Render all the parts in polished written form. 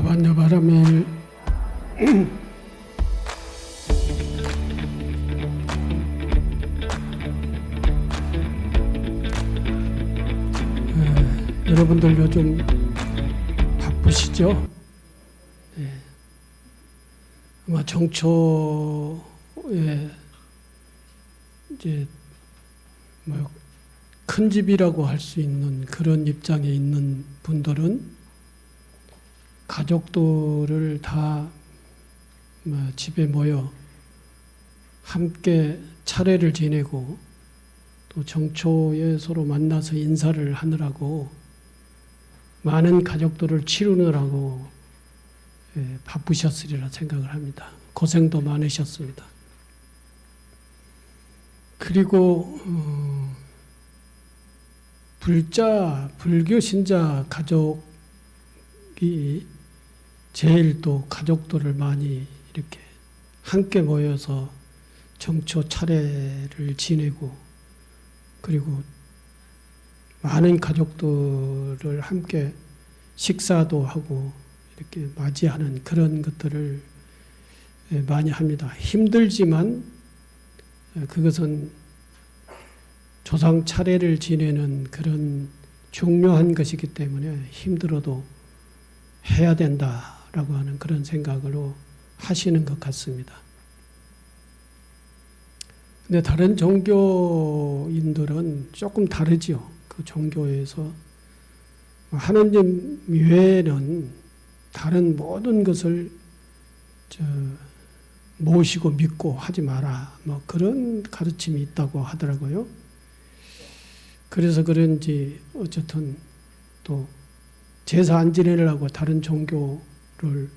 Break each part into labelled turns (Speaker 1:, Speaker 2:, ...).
Speaker 1: 여바라밀 여러분들 요즘 바쁘시죠? 아마 정초에 이제 큰 집이라고 할 수 있는 그런 입장에 있는 분들은 가족들을 다 집에 모여 함께 차례를 지내고 또 정초에 서로 만나서 인사를 하느라고 많은 가족들을 치르느라고 바쁘셨으리라 생각을 합니다. 고생도 많으셨습니다. 그리고 불교 신자 가족이 제일 또 가족들을 많이 이렇게 함께 모여서 정초 차례를 지내고 그리고 많은 가족들을 함께 식사도 하고 이렇게 맞이하는 그런 것들을 많이 합니다. 힘들지만 그것은 조상 차례를 지내는 그런 중요한 것이기 때문에 힘들어도 해야 된다라고 하는 그런 생각으로 하시는 것 같습니다. 근데 다른 종교인들은 조금 다르지요. 그 종교에서 하느님 외에는 다른 모든 것을 모시고 믿고 하지 마라. 그런 가르침이 있다고 하더라고요. 그래서 그런지 어쨌든 또 제사 안 지내려고 다른 종교를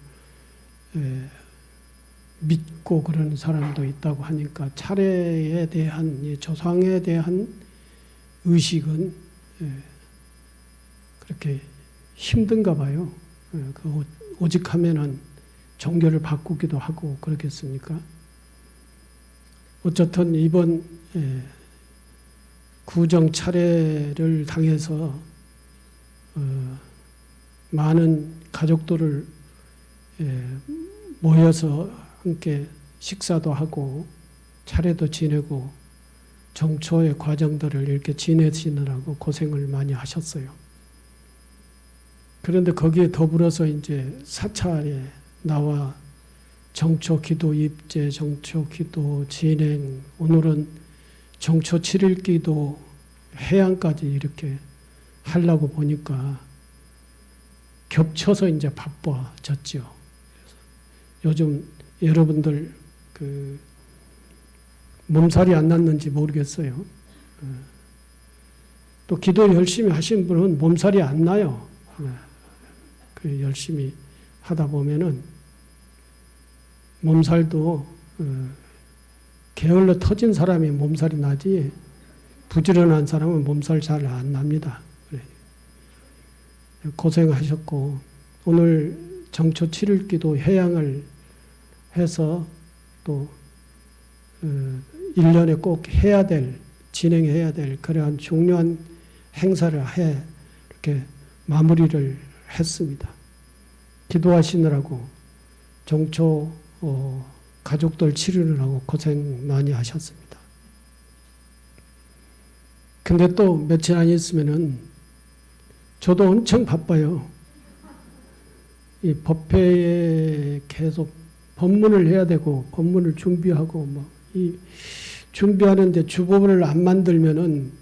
Speaker 1: 믿고 그러는 사람도 있다고 하니까 차례에 대한 조상에 대한 의식은 그렇게 힘든가 봐요. 오직 하면은 종교를 바꾸기도 하고 그렇겠습니까? 어쨌든 이번 구정 차례를 당해서 많은 가족들을 모여서 함께 식사도 하고 차례도 지내고 정초의 과정들을 이렇게 지내시느라고 고생을 많이 하셨어요. 그런데 거기에 더불어서 이제 사찰에 나와 정초 기도 입제, 정초 기도 진행, 오늘은 정초 7일 기도 해양까지 이렇게 하려고 보니까 겹쳐서 이제 바빠졌죠. 요즘 여러분들 몸살이 안 났는지 모르겠어요. 또 기도 열심히 하신 분은 몸살이 안 나요. 열심히 하다 보면은 몸살도 게을러 터진 사람이 몸살이 나지 부지런한 사람은 몸살 잘 안 납니다. 고생하셨고 오늘 정초 7일 기도 해양을 해서 또 1년에 꼭 해야 될 진행해야 될 그러한 중요한 행사를 이렇게 마무리를 했습니다. 기도하시느라고 정초 가족들 치르느라고 고생 많이 하셨습니다. 근데 또 며칠 안 있으면은 저도 엄청 바빠요. 이 법회에 계속 법문을 해야 되고 법문을 준비하고 이 준비하는데 주법을 안 만들면은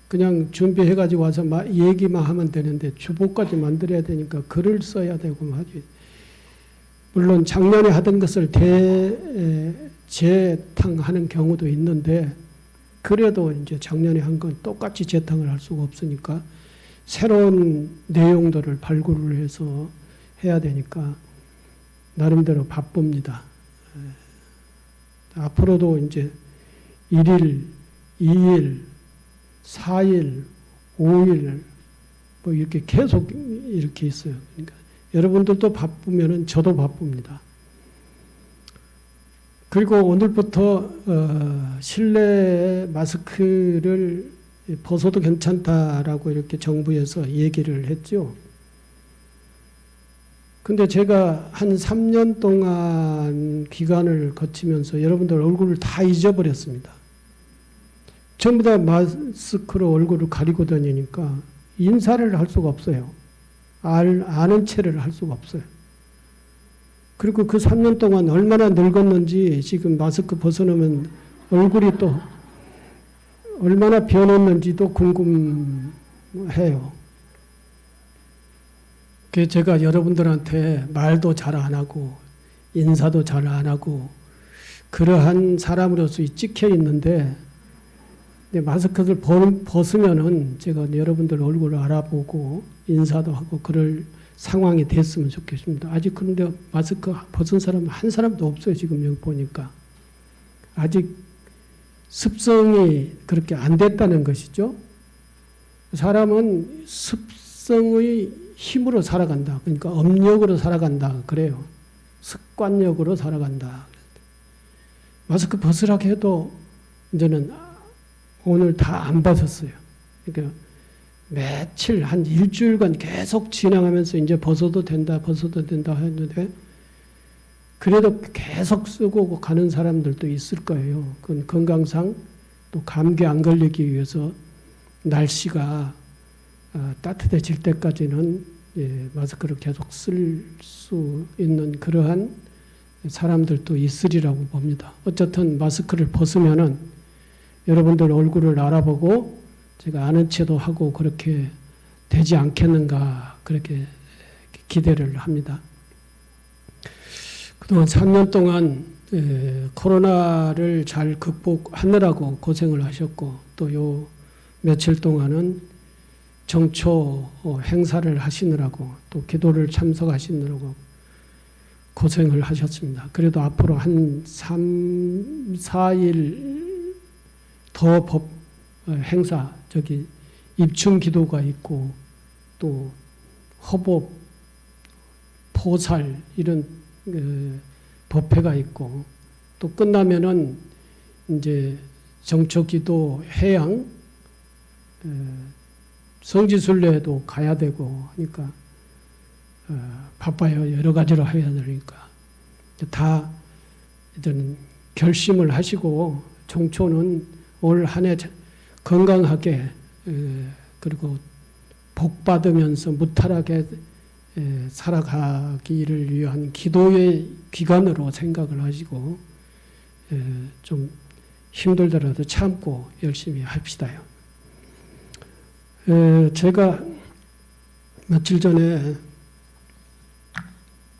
Speaker 1: 그냥 준비해가지고 와서 얘기만 하면 되는데 주법까지 만들어야 되니까 글을 써야 되고 하지. 물론 작년에 하던 것을 재탕하는 경우도 있는데 그래도 이제 작년에 한 건 똑같이 재탕을 할 수가 없으니까 새로운 내용들을 발굴을 해서 해야 되니까 나름대로 바쁩니다. 앞으로도 이제 1일, 2일, 4일, 5일 이렇게 계속 이렇게 있어요. 그러니까 여러분들도 바쁘면은 저도 바쁩니다. 그리고 오늘부터 실내 마스크를 벗어도 괜찮다라고 이렇게 정부에서 얘기를 했죠. 근데 제가 한 3년 동안 기간을 거치면서 여러분들 얼굴을 다 잊어버렸습니다. 전부 다 마스크로 얼굴을 가리고 다니니까 인사를 할 수가 없어요. 아는 체를 할 수가 없어요. 그리고 그 3년 동안 얼마나 늙었는지 지금 마스크 벗어놓으면 얼굴이 또 얼마나 변했는지도 궁금해요. 그래서 제가 여러분들한테 말도 잘 안 하고 인사도 잘 안 하고 그러한 사람으로서 찍혀 있는데 마스크를 벗으면은 제가 여러분들 얼굴을 알아보고 인사도 하고 그럴 상황이 됐으면 좋겠습니다. 아직 그런데 마스크 벗은 사람 한 사람도 없어요. 지금 여기 보니까. 아직 습성이 그렇게 안 됐다는 것이죠. 사람은 습성의 힘으로 살아간다. 그러니까 업력으로 살아간다. 그래요. 습관력으로 살아간다. 마스크 벗으라고 해도 이제는 오늘 다 안 벗었어요. 그러니까 며칠 한 일주일간 계속 진행하면서 이제 벗어도 된다 했는데 그래도 계속 쓰고 가는 사람들도 있을 거예요. 그건 건강상 또 감기 안 걸리기 위해서 날씨가 따뜻해질 때까지는 마스크를 계속 쓸 수 있는 그러한 사람들도 있으리라고 봅니다. 어쨌든 마스크를 벗으면은 여러분들 얼굴을 알아보고 제가 아는 체도 하고 그렇게 되지 않겠는가 그렇게 기대를 합니다. 그동안 3년 동안 코로나를 잘 극복하느라고 고생을 하셨고 또 요 며칠 동안은 정초 행사를 하시느라고 또 기도를 참석하시느라고 고생을 하셨습니다. 그래도 앞으로 한 3, 4일 더 법 행사 입춘 기도가 있고 또 허법, 포살 이런 법회가 있고 또 끝나면은 이제 정초기도 해양 성지순례도 가야 되고 하니까 바빠요. 여러 가지로 해야 되니까 다 이제는 결심을 하시고 정초는 올 한 해 건강하게 그리고 복 받으면서 무탈하게 살아가기를 위한 기도의 기간으로 생각을 하시고 좀 힘들더라도 참고 열심히 합시다요. 제가 며칠 전에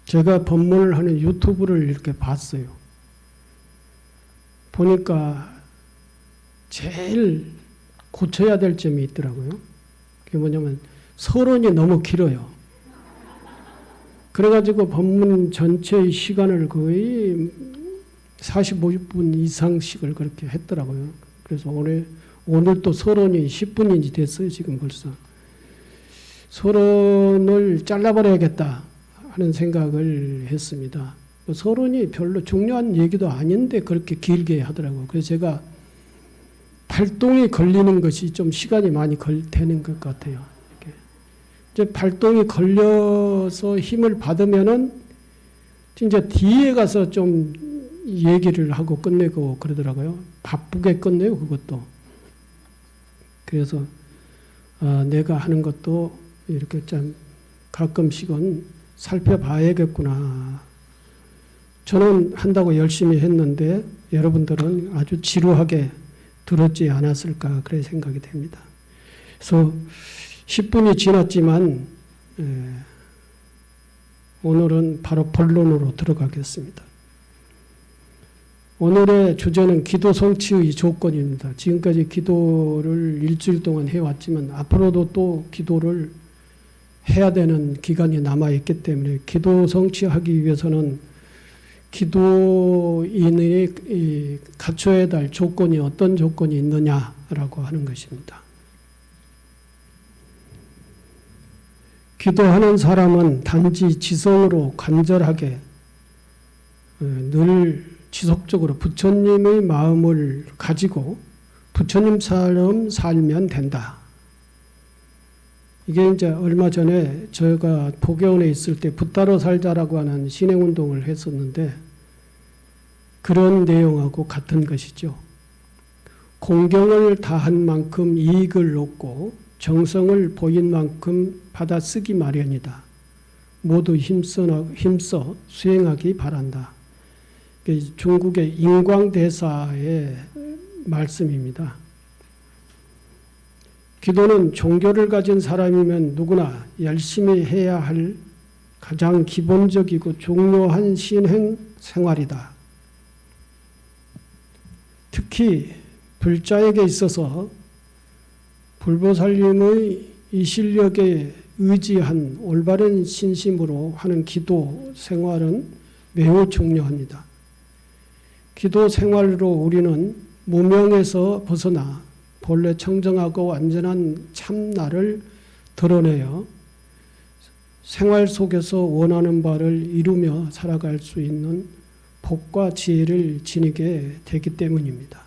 Speaker 1: 제가 법문을 하는 유튜브를 이렇게 봤어요. 보니까 제일 고쳐야 될 점이 있더라고요. 그게 뭐냐면 서론이 너무 길어요. 그래가지고 법문 전체의 시간을 거의 45분 이상씩을 그렇게 했더라고요. 그래서 오늘 또 서론이 10분인지 됐어요. 지금 벌써. 서론을 잘라버려야겠다 하는 생각을 했습니다. 서론이 별로 중요한 얘기도 아닌데 그렇게 길게 하더라고요. 그래서 제가 발동이 걸리는 것이 좀 시간이 많이 되는 것 같아요. 이렇게. 이제 발동이 걸려서 힘을 받으면은 진짜 뒤에 가서 좀 얘기를 하고 끝내고 그러더라고요. 바쁘게 끝내요, 그것도. 그래서 내가 하는 것도 이렇게 좀 가끔씩은 살펴봐야겠구나. 저는 한다고 열심히 했는데 여러분들은 아주 지루하게 들었지 않았을까 그런 생각이 됩니다. 그래서 10분이 지났지만 오늘은 바로 본론으로 들어가겠습니다. 오늘의 주제는 기도 성취의 조건입니다. 지금까지 기도를 일주일 동안 해왔지만 앞으로도 또 기도를 해야 되는 기간이 남아있기 때문에 기도 성취하기 위해서는 기도인이 갖춰야 될 조건이 어떤 조건이 있느냐라고 하는 것입니다. 기도하는 사람은 단지 지성으로 간절하게 늘 지속적으로 부처님의 마음을 가지고 부처님처럼 살면 된다. 이게 이제 얼마 전에 제가 도교원에 있을 때 붓다로 살자라고 하는 신행운동을 했었는데 그런 내용하고 같은 것이죠. 공경을 다한 만큼 이익을 얻고 정성을 보인 만큼 받아쓰기 마련이다. 모두 힘써 수행하기 바란다. 중국의 인광대사의 말씀입니다. 기도는 종교를 가진 사람이면 누구나 열심히 해야 할 가장 기본적이고 중요한 신행 생활이다. 특히 불자에게 있어서 불보살님의 이 실력에 의지한 올바른 신심으로 하는 기도 생활은 매우 중요합니다. 기도 생활로 우리는 무명에서 벗어나 본래 청정하고 완전한 참나를 드러내어 생활 속에서 원하는 바를 이루며 살아갈 수 있는 복과 지혜를 지니게 되기 때문입니다.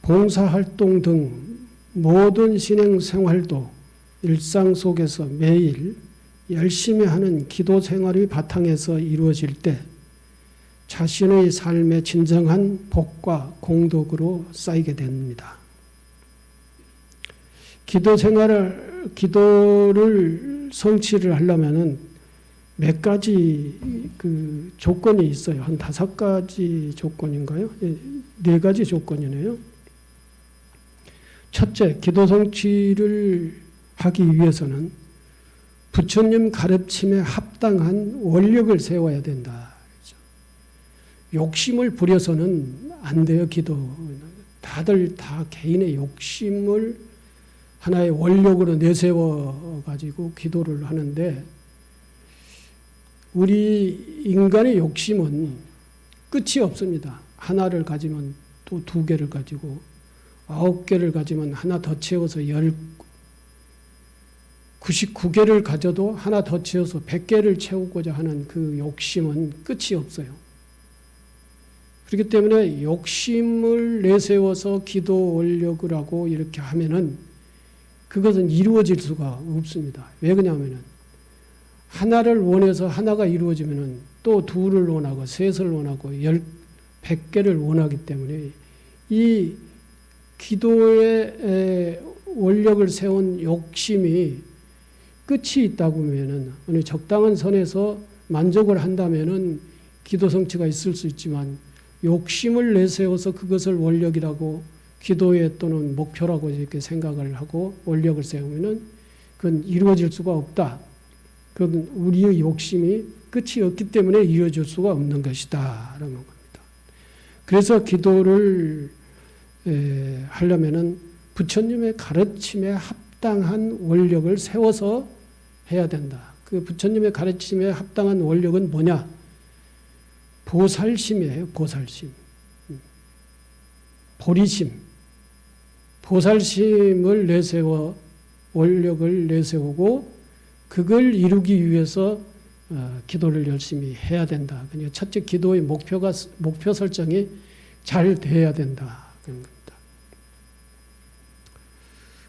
Speaker 1: 봉사활동 등 모든 신행 생활도 일상 속에서 매일 열심히 하는 기도 생활의 바탕에서 이루어질 때 자신의 삶의 진정한 복과 공덕으로 쌓이게 됩니다. 기도를 성취를 하려면은 몇 가지 조건이 있어요. 한 5가지 조건인가요? 4가지 조건이네요. 첫째, 기도 성취를 하기 위해서는 부처님 가르침에 합당한 원력을 세워야 된다. 욕심을 부려서는 안 돼요, 기도. 다들 다 개인의 욕심을 하나의 원력으로 내세워 가지고 기도를 하는데 우리 인간의 욕심은 끝이 없습니다. 하나를 가지면 또 2개를 가지고 9개를 가지면 하나 더 채워서 99개를 가져도 하나 더 채워서 100개를 채우고자 하는 그 욕심은 끝이 없어요. 그렇기 때문에 욕심을 내세워서 기도 원력을 하고 이렇게 하면은 그것은 이루어질 수가 없습니다. 왜 그러냐면은 하나를 원해서 하나가 이루어지면은 또 2를 원하고 3을 원하고 100개를 원하기 때문에 이 기도의 원력을 세운 욕심이 끝이 있다고 하면은 어느 적당한 선에서 만족을 한다면은 기도 성취가 있을 수 있지만 욕심을 내세워서 그것을 원력이라고 기도에 또는 목표라고 이렇게 생각을 하고 원력을 세우면은 그건 이루어질 수가 없다. 그건 우리의 욕심이 끝이 없기 때문에 이루어질 수가 없는 것이다. 라는 겁니다. 그래서 기도를 하려면은 부처님의 가르침에 합당한 원력을 세워서 해야 된다. 그 부처님의 가르침에 합당한 원력은 뭐냐? 보살심이에요. 보살심. 보리심. 보살심을 내세워 원력을 내세우고 그걸 이루기 위해서 기도를 열심히 해야 된다. 그러니까 첫째 기도의 목표 설정이 잘 돼야 된다. 그런 겁니다.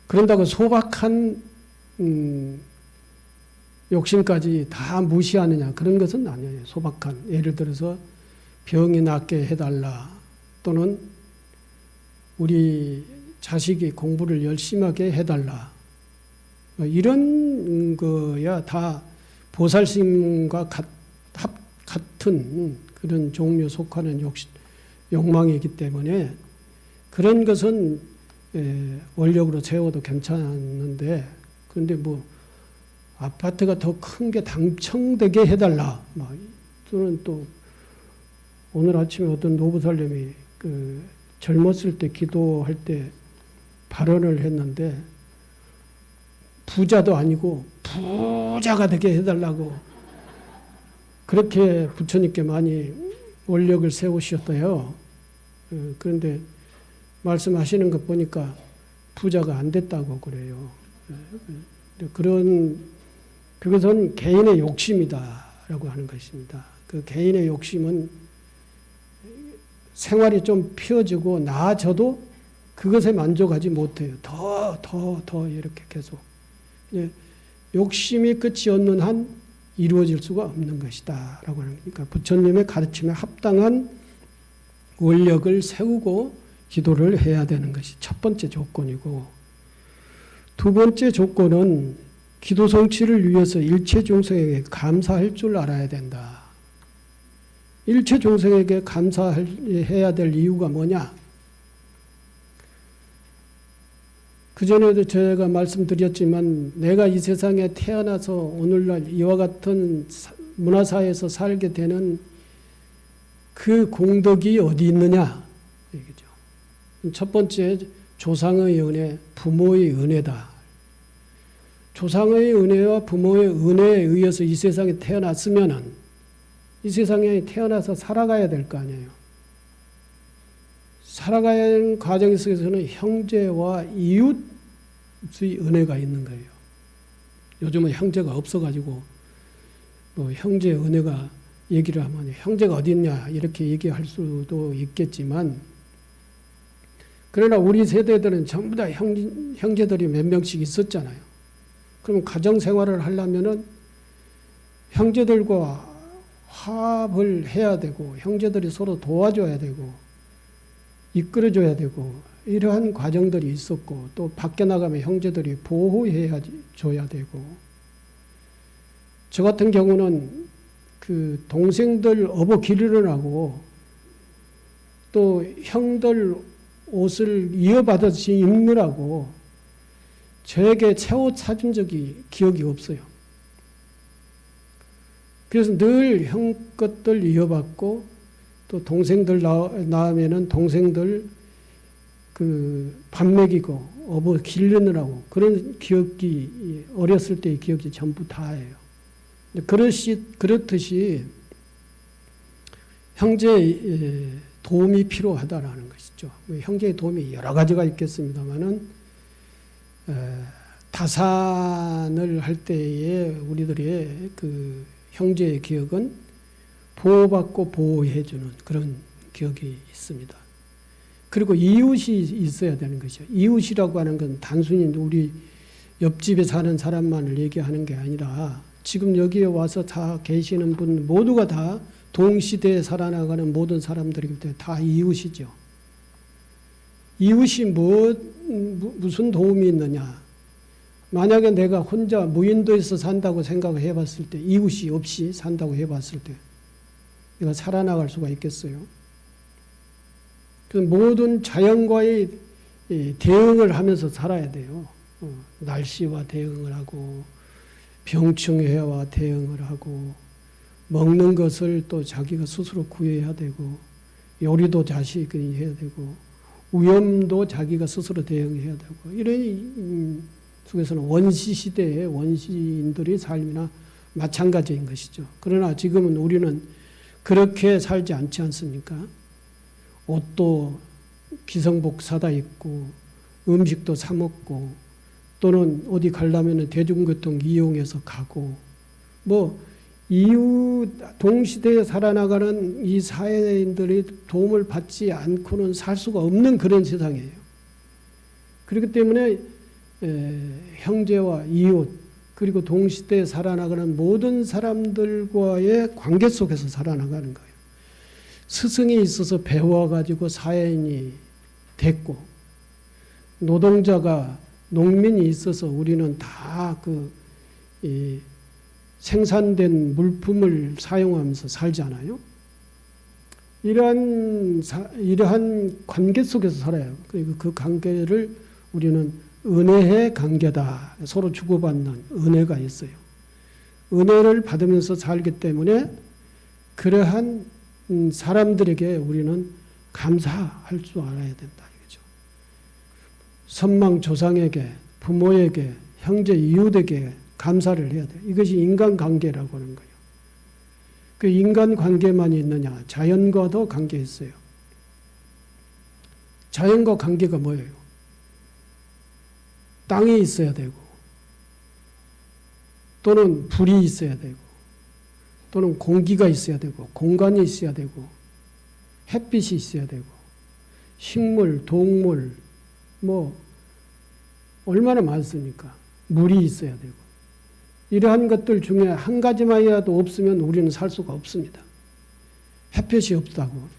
Speaker 1: 그런다고 소박한 욕심까지 다 무시하느냐 그런 것은 아니에요. 소박한 예를 들어서 병이 낫게 해달라 또는 우리 자식이 공부를 열심히 하게 해달라 이런 거야 다 보살심과 같은 그런 종류 속하는 욕망이기 때문에 그런 것은 원력으로 세워도 괜찮은데 그런데 뭐 아파트가 더 큰 게 당첨되게 해달라. 또는 또 오늘 아침에 어떤 노부살님이 젊었을 때 기도할 때 발언을 했는데 부자도 아니고 부자가 되게 해달라고 그렇게 부처님께 많이 원력을 세우셨대요. 그런데 말씀하시는 것 보니까 부자가 안 됐다고 그래요. 그것은 개인의 욕심이다라고 하는 것입니다. 그 개인의 욕심은 생활이 좀 피어지고 나아져도 그것에 만족하지 못해요. 더 더 이렇게 계속 욕심이 끝이 없는 한 이루어질 수가 없는 것이다 라고 하는 거니까 부처님의 가르침에 합당한 원력을 세우고 기도를 해야 되는 것이 첫 번째 조건이고, 두 번째 조건은 기도 성취를 위해서 일체 중생에게 감사할 줄 알아야 된다. 일체 중생에게 감사해야 될 이유가 뭐냐? 그전에도 제가 말씀드렸지만 내가 이 세상에 태어나서 오늘날 이와 같은 문화사회에서 살게 되는 그 공덕이 어디 있느냐? 얘기죠. 첫 번째, 조상의 은혜, 부모의 은혜다. 조상의 은혜와 부모의 은혜에 의해서 이 세상에 태어났으면은 이 세상에 태어나서 살아가야 될 거 아니에요. 살아가야 하는 과정 속에서는 형제와 이웃의 은혜가 있는 거예요. 요즘은 형제가 없어가지고 뭐 형제 은혜가 얘기를 하면 형제가 어디 있냐 이렇게 얘기할 수도 있겠지만, 그러나 우리 세대들은 전부 다 형제들이 몇 명씩 있었잖아요. 그럼 가정 생활을 하려면은 형제들과 화합을 해야 되고 형제들이 서로 도와줘야 되고 이끌어줘야 되고 이러한 과정들이 있었고, 또 밖에 나가면 형제들이 보호해 줘야 되고, 저 같은 경우는 그 동생들 업어 기르느라고 또 형들 옷을 이어받아서 입느라고 저에게 새 옷 사준 적이 기억이 없어요. 그래서 늘 형 것들 이어받고, 또 동생들 낳으면은 동생들 그 밥 먹이고 업어 기르느라고 그런 기억이, 어렸을 때의 기억이 전부 다예요. 그렇듯이 형제의 도움이 필요하다라는 것이죠. 형제의 도움이 여러 가지가 있겠습니다만은 다산을 할 때에 우리들의 그 형제의 기억은 보호받고 보호해주는 그런 기억이 있습니다. 그리고 이웃이 있어야 되는 것이죠. 이웃이라고 하는 건 단순히 우리 옆집에 사는 사람만을 얘기하는 게 아니라 지금 여기에 와서 다 계시는 분 모두가 다 동시대에 살아나가는 모든 사람들이기 때문에 다 이웃이죠. 이웃이 무슨 도움이 있느냐? 만약에 내가 혼자 무인도에서 산다고 생각을 해봤을 때, 이웃이 없이 산다고 해봤을 때 내가 살아나갈 수가 있겠어요? 그 모든 자연과의 대응을 하면서 살아야 돼요. 날씨와 대응을 하고 병충해와 대응을 하고 먹는 것을 또 자기가 스스로 구해야 되고 요리도 자식이 해야 되고 위험도 자기가 스스로 대응해야 되고, 이런 속에서는 원시 시대의 원시인들의 삶이나 마찬가지인 것이죠. 그러나 지금은 우리는 그렇게 살지 않지 않습니까? 옷도 기성복 사다 입고 음식도 사 먹고 또는 어디 가려면 대중교통 이용해서 가고, 뭐 이웃 동시대에 살아나가는 이 사회인들의 도움을 받지 않고는 살 수가 없는 그런 세상이에요. 그렇기 때문에 형제와 이웃 그리고 동시대에 살아나가는 모든 사람들과의 관계 속에서 살아나가는 거예요. 스승이 있어서 배워가지고 사회인이 됐고, 노동자가 농민이 있어서 우리는 다 생산된 물품을 사용하면서 살잖아요. 이러한 관계 속에서 살아요. 그리고 그 관계를 우리는 은혜의 관계다. 서로 주고받는 은혜가 있어요. 은혜를 받으면서 살기 때문에 그러한 사람들에게 우리는 감사할 줄 알아야 된다. 이거죠. 선망 조상에게, 부모에게, 형제 이웃에게 감사를 해야 돼요. 이것이 인간관계라고 하는 거예요. 그 인간관계만 있느냐? 자연과도 관계 있어요. 자연과 관계가 뭐예요? 땅이 있어야 되고, 또는 불이 있어야 되고, 또는 공기가 있어야 되고, 공간이 있어야 되고, 햇빛이 있어야 되고, 식물, 동물, 뭐 얼마나 많습니까? 물이 있어야 되고. 이러한 것들 중에 한 가지만이라도 없으면 우리는 살 수가 없습니다. 햇볕이 없다고.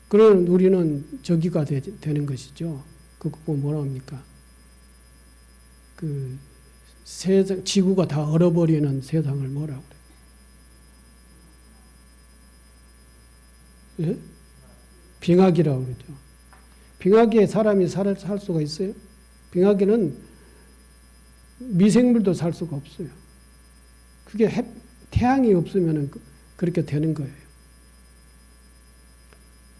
Speaker 1: 그러면 우리는 저기가 되는 것이죠. 그거 뭐라 합니까? 그 세상, 지구가 다 얼어버리는 세상을 뭐라고 그래요? 예? 빙하기라고 그러죠. 빙하기에 사람이 살 수가 있어요? 빙하기는 미생물도 살 수가 없어요. 그게 태양이 없으면 그렇게 되는 거예요.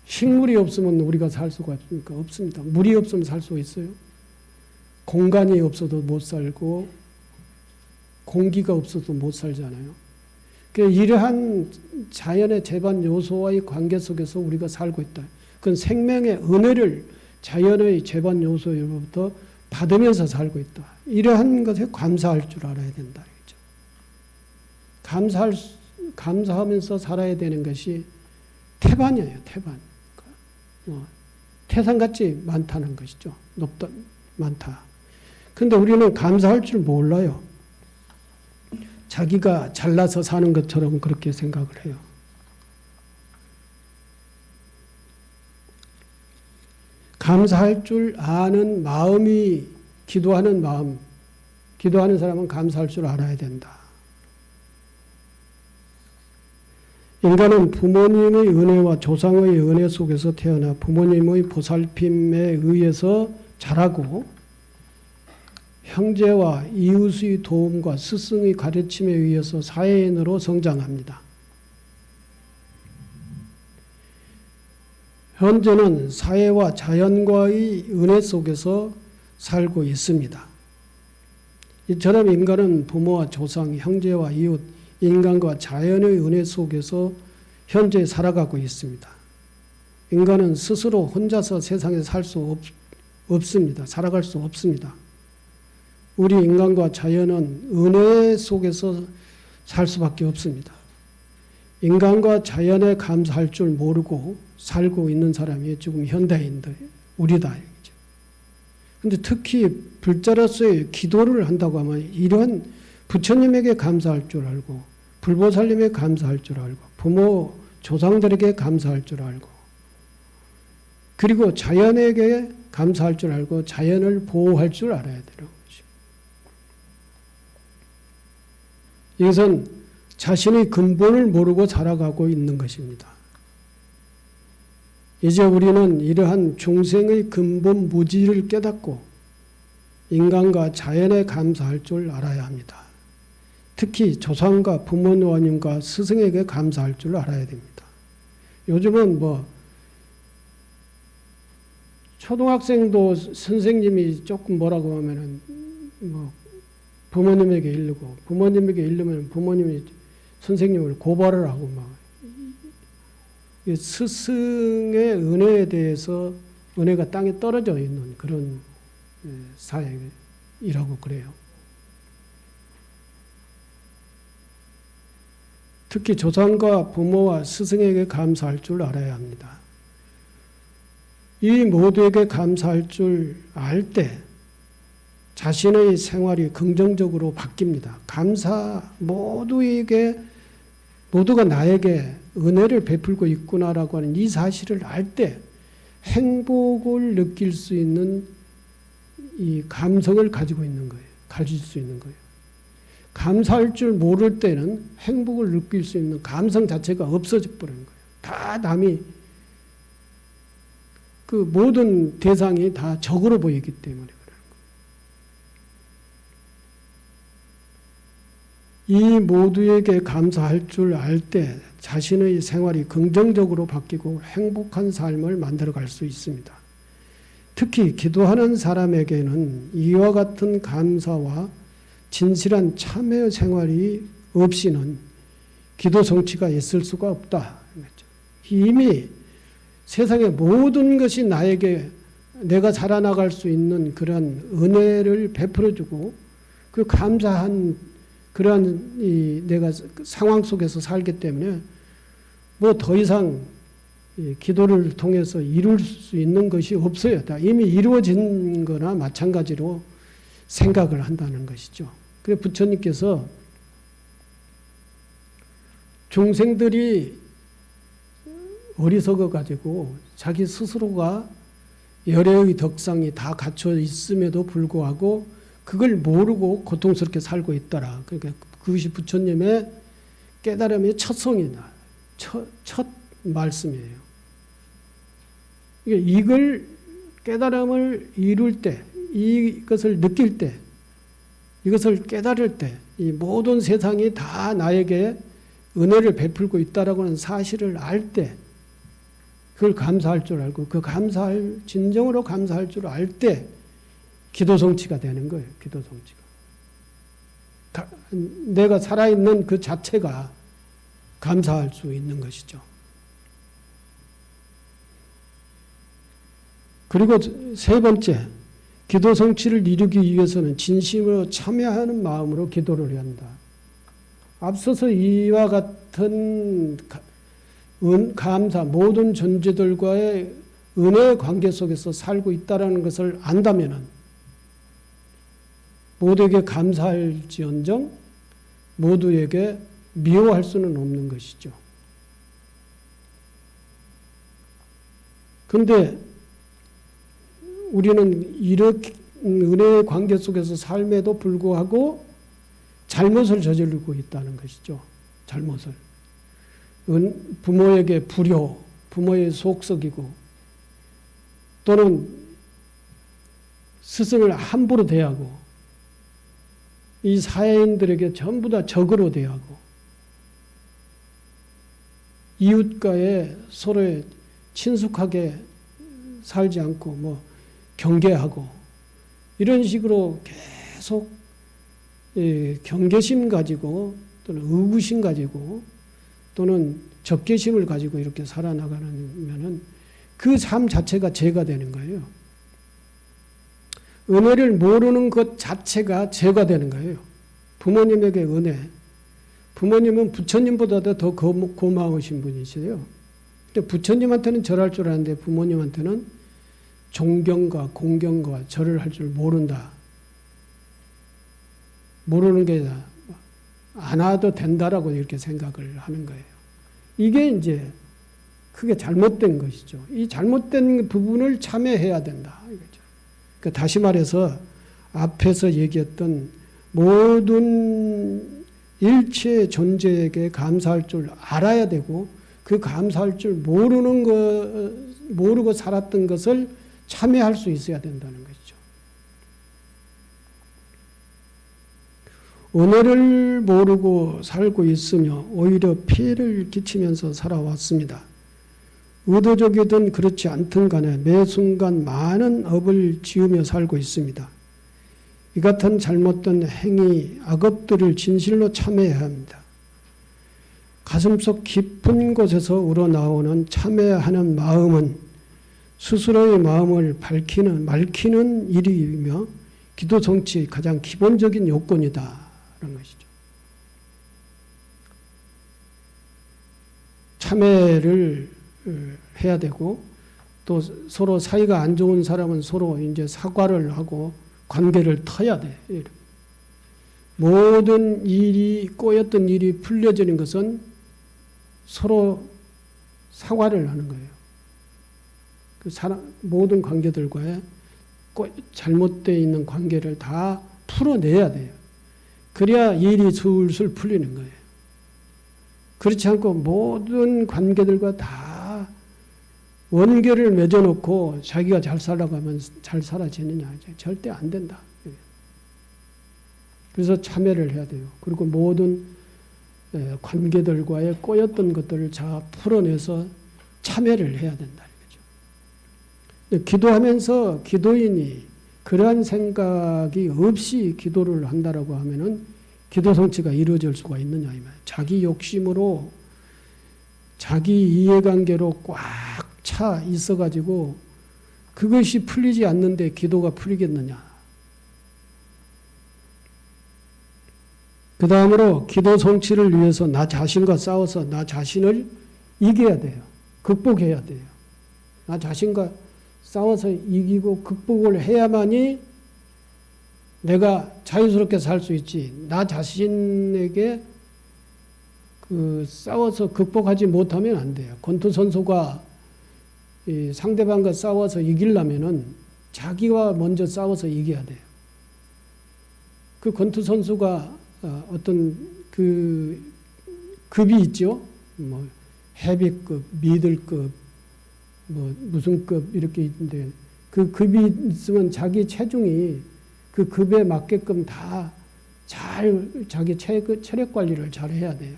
Speaker 1: 식물이 없으면 우리가 살 수가 없습니까? 없습니다. 물이 없으면 살 수 있어요? 공간이 없어도 못 살고 공기가 없어도 못 살잖아요. 이러한 자연의 제반 요소와의 관계 속에서 우리가 살고 있다. 그건 생명의 은혜를 자연의 제반 요소로부터 받으면서 살고 있다. 이러한 것에 감사할 줄 알아야 된다. 감사하면서 살아야 되는 것이 태반이에요. 태반. 태산같이 많다는 것이죠. 높다, 많다. 근데 우리는 감사할 줄 몰라요. 자기가 잘나서 사는 것처럼 그렇게 생각을 해요. 감사할 줄 아는 마음이 기도하는 마음, 기도하는 사람은 감사할 줄 알아야 된다. 인간은 부모님의 은혜와 조상의 은혜 속에서 태어나 부모님의 보살핌에 의해서 자라고 형제와 이웃의 도움과 스승의 가르침에 의해서 사회인으로 성장합니다. 현재는 사회와 자연과의 은혜 속에서 살고 있습니다. 이처럼 인간은 부모와 조상, 형제와 이웃, 인간과 자연의 은혜 속에서 현재 살아가고 있습니다. 인간은 스스로 혼자서 세상에 살 수 없습니다. 살아갈 수 없습니다. 우리 인간과 자연은 은혜 속에서 살 수밖에 없습니다. 인간과 자연에 감사할 줄 모르고 살고 있는 사람이 지금 현대인들, 우리다. 그런데 특히 불자로서의 기도를 한다고 하면 이런 부처님에게 감사할 줄 알고 불보살님에 감사할 줄 알고 부모 조상들에게 감사할 줄 알고 그리고 자연에게 감사할 줄 알고 자연을 보호할 줄 알아야 되는 거죠. 이것은 자신의 근본을 모르고 살아가고 있는 것입니다. 이제 우리는 이러한 중생의 근본 무지를 깨닫고 인간과 자연에 감사할 줄 알아야 합니다. 특히 조상과 부모님과 스승에게 감사할 줄 알아야 됩니다. 요즘은 초등학생도 선생님이 조금 뭐라고 하면은 부모님에게 이르고 부모님에게 이르면 부모님이 선생님을 고발을 하고 스승의 은혜에 대해서 은혜가 땅에 떨어져 있는 그런 사회이라고 그래요. 특히 조상과 부모와 스승에게 감사할 줄 알아야 합니다. 이 모두에게 감사할 줄 알 때 자신의 생활이 긍정적으로 바뀝니다. 모두가 나에게 은혜를 베풀고 있구나라고 하는 이 사실을 알 때 행복을 느낄 수 있는 이 감성을 가지고 있는 거예요. 가질 수 있는 거예요. 감사할 줄 모를 때는 행복을 느낄 수 있는 감성 자체가 없어져 버리는 거예요. 다 남이 그 모든 대상이 다 적으로 보이기 때문에 그래요. 이 모두에게 감사할 줄 알 때 자신의 생활이 긍정적으로 바뀌고 행복한 삶을 만들어갈 수 있습니다. 특히 기도하는 사람에게는 이와 같은 감사와 진실한 참회 생활이 없이는 기도 성취가 있을 수가 없다. 이미 세상의 모든 것이 나에게 내가 살아나갈 수 있는 그런 은혜를 베풀어주고 그 감사한 그러한 내가 상황 속에서 살기 때문에 더 이상 기도를 통해서 이룰 수 있는 것이 없어요. 다 이미 이루어진 거나 마찬가지로 생각을 한다는 것이죠. 그래서 부처님께서 중생들이 어리석어 가지고 자기 스스로가 열애의 덕상이 다 갖춰 있음에도 불구하고 그걸 모르고 고통스럽게 살고 있더라. 그러니까 그것이 부처님의 깨달음의 첫성이다. 첫 말씀이에요. 이걸 깨달음을 이룰 때, 이것을 느낄 때, 이것을 깨달을 때, 이 모든 세상이 다 나에게 은혜를 베풀고 있다라고 하는 사실을 알 때, 그걸 감사할 줄 알고, 진정으로 감사할 줄 알 때, 기도성취가 되는 거예요, 기도성취가. 내가 살아있는 그 자체가 감사할 수 있는 것이죠. 그리고 세 번째, 기도 성취를 이루기 위해서는 진심으로 참여하는 마음으로 기도를 해야 한다. 앞서서 이와 같은 감사, 모든 존재들과의 은혜의 관계 속에서 살고 있다는 것을 안다면 모두에게 감사할지언정 모두에게 미워할 수는 없는 것이죠. 그런데 우리는 이렇게 은혜의 관계 속에서 삶에도 불구하고 잘못을 저지르고 있다는 것이죠. 잘못을. 부모에게 불효, 부모의 속썩이고 또는 스승을 함부로 대하고 이 사회인들에게 전부 다 적으로 대하고 이웃과의 서로의 친숙하게 살지 않고 경계하고 이런 식으로 계속 경계심 가지고 또는 의구심 가지고 또는 적개심을 가지고 이렇게 살아나가면은 그 삶 자체가 죄가 되는 거예요. 은혜를 모르는 것 자체가 죄가 되는 거예요. 부모님에게 은혜. 부모님은 부처님보다도 더 고마우신 분이세요. 부처님한테는 절할 줄 아는데 부모님한테는 존경과 공경과 절을 할 줄 모른다. 모르는 게 안 와도 된다라고 이렇게 생각을 하는 거예요. 이게 이제 크게 잘못된 것이죠. 이 잘못된 부분을 참여해야 된다. 이거죠. 그러니까 다시 말해서 앞에서 얘기했던 모든 일체 존재에게 감사할 줄 알아야 되고 그 감사할 줄 모르고 살았던 것을 참여할 수 있어야 된다는 것이죠. 은혜를 모르고 살고 있으며 오히려 피해를 끼치면서 살아왔습니다. 의도적이든 그렇지 않든 간에 매 순간 많은 업을 지으며 살고 있습니다. 이 같은 잘못된 행위, 악업들을 진실로 참회해야 합니다. 가슴속 깊은 곳에서 우러나오는 참회하는 마음은 스스로의 마음을 맑히는 일이며 기도 성취의 가장 기본적인 요건이다. 라는 것이죠. 참회를 해야 되고 또 서로 사이가 안 좋은 사람은 서로 이제 사과를 하고 관계를 터야 돼. 모든 일이 꼬였던 일이 풀려지는 것은 서로 사과를 하는 거예요. 그 모든 관계들과의 잘못되어 있는 관계를 다 풀어내야 돼요. 그래야 일이 술술 풀리는 거예요. 그렇지 않고 모든 관계들과 다 원결을 맺어놓고 자기가 잘 살라고 하면 잘 살아지느냐. 절대 안 된다. 그래서 참회를 해야 돼요. 그리고 모든 관계들과의 꼬였던 것들을 다 풀어내서 참회를 해야 된다. 기도하면서 기도인이 그러한 생각이 없이 기도를 한다라고 하면은 기도 성취가 이루어질 수가 있느냐 이 말이에요. 자기 욕심으로 자기 이해관계로 꽉 차 있어가지고 그것이 풀리지 않는데 기도가 풀리겠느냐. 그 다음으로 기도 성취를 위해서 나 자신과 싸워서 나 자신을 이겨야 돼요. 극복해야 돼요. 나 자신과 싸워서 이기고 극복을 해야만이 내가 자유스럽게 살 수 있지. 나 자신에게 싸워서 극복하지 못하면 안 돼요. 권투 선수가 상대방과 싸워서 이기려면은 자기와 먼저 싸워서 이겨야 돼요. 그 권투 선수가 어떤 그 급이 있죠. 뭐 헤비급, 미들급, 뭐 무슨 급 이렇게 있는데 그 급이 있으면 자기 체중이 그 급에 맞게끔 다 잘 자기 체력 관리를 잘 해야 돼요.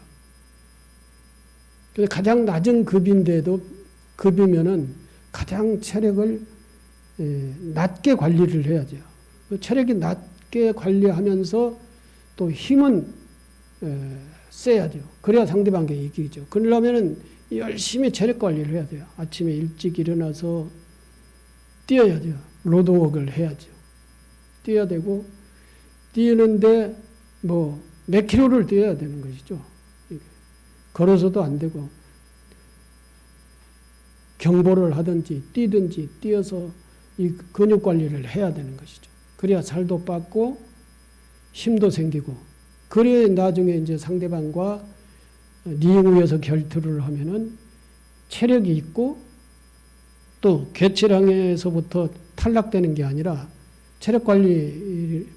Speaker 1: 그래서 가장 낮은 급인데도 급이면은 가장 체력을 낮게 관리를 해야죠. 체력이 낮게 관리하면서 또 힘은 세야죠. 그래야 상대방에게 이기죠. 그러려면은 열심히 체력 관리를 해야 돼요. 아침에 일찍 일어나서 뛰어야죠. 로드워크를 해야죠. 뛰어야 되고 뛰는데 뭐 몇 킬로를 뛰어야 되는 것이죠. 걸어서도 안 되고 경보를 하든지 뛰든지 뛰어서 이 근육 관리를 해야 되는 것이죠. 그래야 살도 빠고 힘도 생기고 그래야 나중에 이제 상대방과 링 위에서 결투를 하면은 체력이 있고 또 개체량에서부터 탈락되는 게 아니라 체력 관리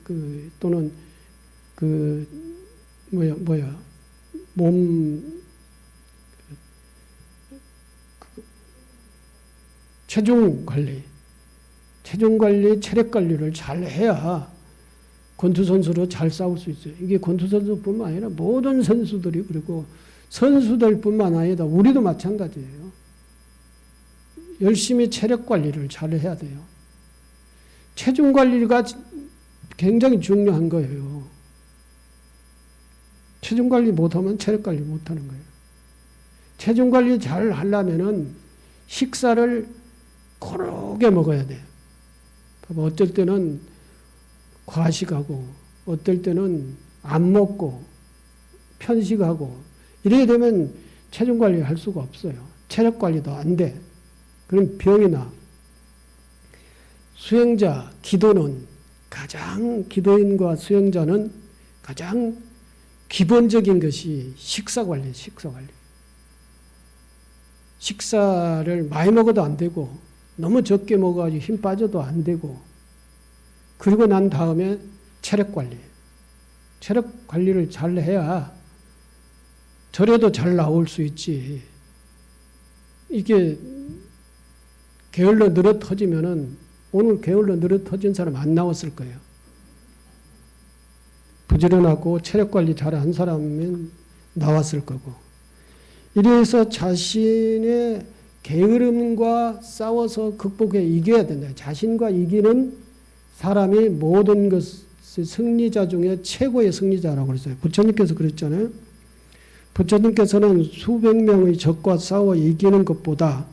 Speaker 1: 또는 몸 체중 관리, 체력 관리를 잘 해야 권투 선수로 잘 싸울 수 있어요. 이게 권투 선수뿐만 아니라 모든 선수들이 그리고 선수들뿐만 아니라 우리도 마찬가지예요. 열심히 체력 관리를 잘 해야 돼요. 체중 관리가 굉장히 중요한 거예요. 체중 관리 못하면 체력 관리 못하는 거예요. 체중 관리 잘 하려면은 식사를 고르게 먹어야 돼요. 어떨 때는 과식하고, 어떨 때는 안 먹고, 편식하고, 이렇게 되면 체중 관리 할 수가 없어요. 체력 관리도 안 돼. 그럼 병이 나. 수행자, 기도인과 수행자는 가장 기본적인 것이 식사 관리예요, 식사 관리. 식사를 많이 먹어도 안 되고, 너무 적게 먹어가지고 힘 빠져도 안 되고, 그리고 난 다음에 체력 관리. 체력 관리를 잘 해야 절에도 잘 나올 수 있지. 이게 게을러 늘어 터지면은 오늘 게을러 늘어 터진 사람 안 나왔을 거예요. 부지런하고 체력 관리 잘한 사람은 나왔을 거고. 이래서 자신의 게으름과 싸워서 극복해 이겨야 된다. 자신과 이기는 사람이 모든 것의 승리자 중에 최고의 승리자라고 그랬어요. 부처님께서 그랬잖아요. 부처님께서는 수백 명의 적과 싸워 이기는 것보다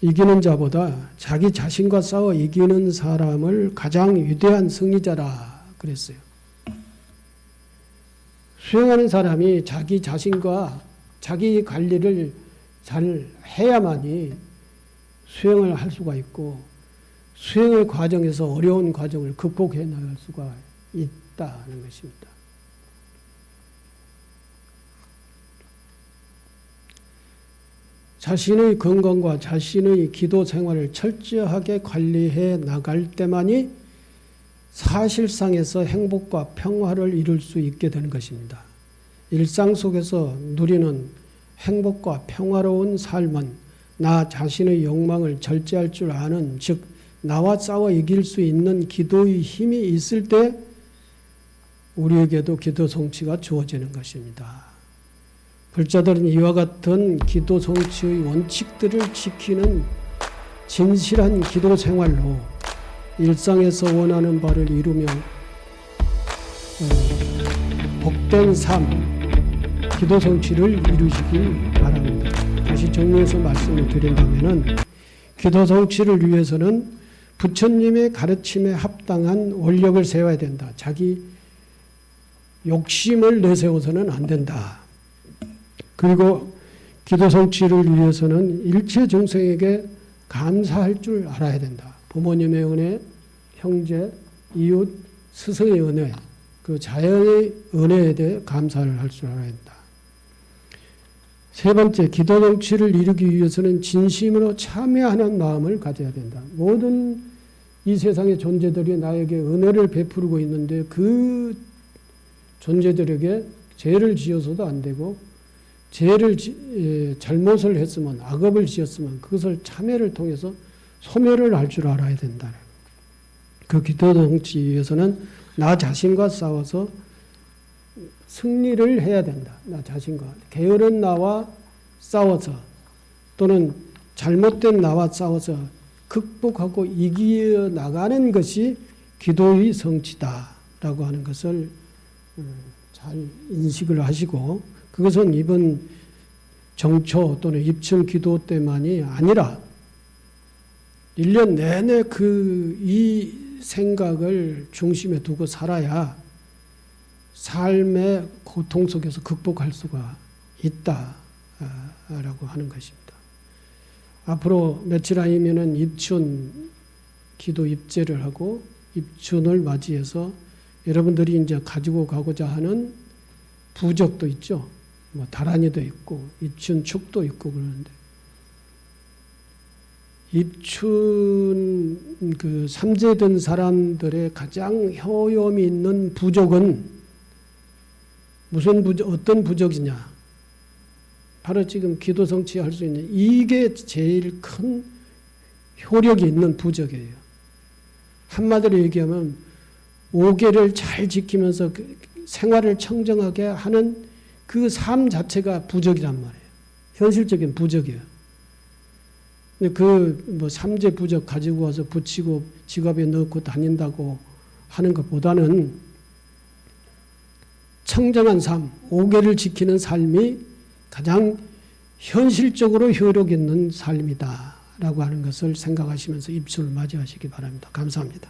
Speaker 1: 이기는 자보다 자기 자신과 싸워 이기는 사람을 가장 위대한 승리자라 그랬어요. 수행하는 사람이 자기 자신과 자기 관리를 잘 해야만이 수행을 할 수가 있고 수행의 과정에서 어려운 과정을 극복해 나갈 수가 있다는 것입니다. 자신의 건강과 자신의 기도 생활을 철저하게 관리해 나갈 때만이 사실상에서 행복과 평화를 이룰 수 있게 되는 것입니다. 일상 속에서 누리는 행복과 평화로운 삶은 나 자신의 욕망을 절제할 줄 아는, 즉 나와 싸워 이길 수 있는 기도의 힘이 있을 때 우리에게도 기도 성취가 주어지는 것입니다. 불자들은 이와 같은 기도 성취의 원칙들을 지키는 진실한 기도 생활로 일상에서 원하는 바를 이루며 복된 삶, 기도 성취를 이루시길 바랍니다. 다시 정리해서 말씀을 드린다면은 기도 성취를 위해서는 부처님의 가르침에 합당한 원력을 세워야 된다. 자기 욕심을 내세워서는 안 된다. 그리고 기도 성취를 위해서는 일체 중생에게 감사할 줄 알아야 된다. 부모님의 은혜, 형제, 이웃, 스승의 은혜, 그 자연의 은혜에 대해 감사를 할 줄 알아야 된다. 세 번째, 기도 성취를 이루기 위해서는 진심으로 참여하는 마음을 가져야 된다. 모든 이 세상의 존재들이 나에게 은혜를 베풀고 있는데 그 존재들에게 죄를 지어서도 안 되고 잘못을 했으면 악업을 지었으면 그것을 참회를 통해서 소멸을 할 줄 알아야 된다. 그 기도 성취 위해서는 나 자신과 싸워서 승리를 해야 된다. 나 자신과 게으른 나와 싸워서 또는 잘못된 나와 싸워서 극복하고 이겨 나가는 것이 기도의 성취다라고 하는 것을 잘 인식을 하시고, 그것은 이번 정초 또는 입춘 기도 때만이 아니라 1년 내내 이 생각을 중심에 두고 살아야 삶의 고통 속에서 극복할 수가 있다라고 하는 것입니다. 앞으로 며칠 아니면은 입춘 기도 입제를 하고 입춘을 맞이해서 여러분들이 이제 가지고 가고자 하는 부적도 있죠. 뭐 다란이도 있고 입춘축도 있고 그러는데, 입춘 그 삼재된 사람들의 가장 효험이 있는 부적은 무슨 부적, 어떤 부적이냐? 바로 지금 기도 성취할 수 있는 이게 제일 큰 효력이 있는 부적이에요. 한마디로 얘기하면 5계를 잘 지키면서 생활을 청정하게 하는 그 삶 자체가 부적이란 말이에요. 현실적인 부적이에요. 근데 그 삼재 부적 가지고 와서 붙이고 지갑에 넣고 다닌다고 하는 것보다는 청정한 삶, 5계를 지키는 삶이 가장 현실적으로 효력 있는 삶이다라고 하는 것을 생각하시면서 입춘을 맞이하시기 바랍니다. 감사합니다.